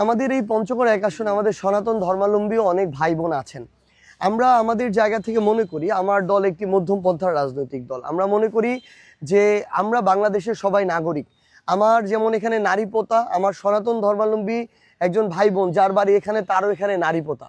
আমাদের এই পঞ্চগড় এক আসনে আমাদের সনাতন ধর্মাবলম্বীও অনেক ভাই বোন আছেন। আমরা আমাদের জায়গা থেকে মনে করি, আমার দল একটি মধ্যম পন্থার রাজনৈতিক দল। আমরা মনে করি যে আমরা বাংলাদেশের সবাই নাগরিক। আমার যেমন এখানে নারী পোতা, আমার সনাতন ধর্মাবলম্বী একজন ভাই বোন যার বাড়ি এখানে, তারও এখানে নারী পোতা।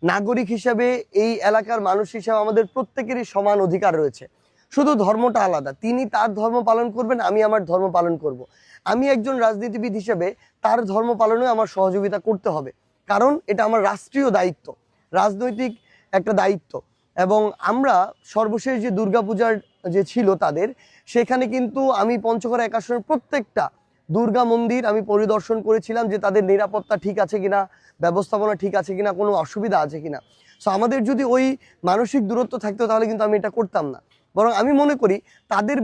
নাগরিক হিসাবে, এই এলাকার মানুষ হিসাবে আমাদের প্রত্যেকেরই সমান অধিকার রয়েছে, শুধু ধর্মটা আলাদা। তিনি তার ধর্ম পালন করবেন, আমি আমার ধর্ম পালন করব। আমি একজন রাজনীতিবিদ হিসেবে তার ধর্ম পালনে আমার সহযোগিতা করতে হবে, কারণ এটা আমার রাষ্ট্রীয় দায়িত্ব, রাজনৈতিক একটা দায়িত্ব। এবং আমরা সর্বশেষ যে দুর্গাপূজার যে ছিল তাদের, সেখানে কিন্তু আমি পঞ্চগড় এক আসনের প্রত্যেকটা দুর্গা মন্দির আমি পরিদর্শন করেছিলাম যে তাদের নিরাপত্তা ঠিক আছে কিনা, ব্যবস্থাপনা ঠিক আছে কিনা, কোনো অসুবিধা আছে কিনা। সো আমাদের যদি ওই মানসিক দূরত্ব থাকতো তাহলে কিন্তু আমি এটা করতাম না। বরং আমি মনে করি তাদের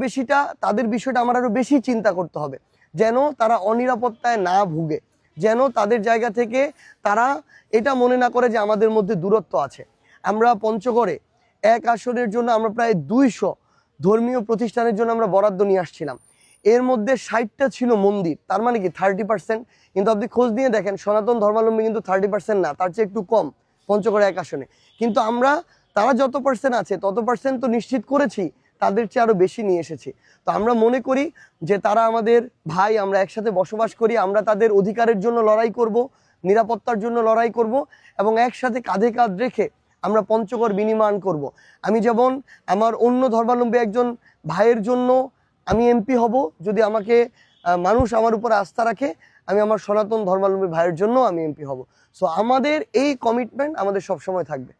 বিষয়টা আমার আরো বেশি চিন্তা করতে হবে, যেন তারা অনিরাপত্তায় না ভুগে, যেন তাদের জায়গা থেকে তারা এটা মনে না করে যে আমাদের মধ্যে দূরত্ব আছে। আমরা পঞ্চগড়ে এক আসনের জন্য আমরা প্রায় 200 ধর্মীয় প্রতিষ্ঠানের জন্য আমরা বরাদ্দ নিয়ে আসছিলাম। এর মধ্যে 60টা ছিল মন্দির, তার মানে কি 30%। কিন্তু আপনি খোঁজ নিয়ে দেখেন সনাতন ধর্মাবলম্বী কিন্তু 30% না, তার চেয়ে একটু কম পঞ্চগড় এক আসনে। কিন্তু তারা যত পার্সেন্ট আছে তত পার্সেন্ট তো নিশ্চিত করেছি, তাদের চেয়ে আরো বেশি নিয়ে এসেছি। তো আমরা মনে করি যে তারা আমাদের ভাই, আমরা একসাথে বসবাস করি, আমরা তাদের অধিকারের জন্য লড়াই করব, নিরাপত্তার জন্য লড়াই করব, এবং একসাথে কাঁধে কাঁধ রেখে আমরা পঞ্চগড় বিনির্মাণ করব। আমি যেমন আমার অন্য ধর্মাবলম্বী একজন ভাইয়ের জন্য আমি এমপি হব, যদি আমাকে মানুষ আমার উপর আস্থা রাখে, আমি আমার সনাতন ধর্মাবলম্বী ভাইয়ের জন্য আমি এমপি হব। সো আমাদের এই কমিটমেন্ট আমাদের সবসময় থাকবে।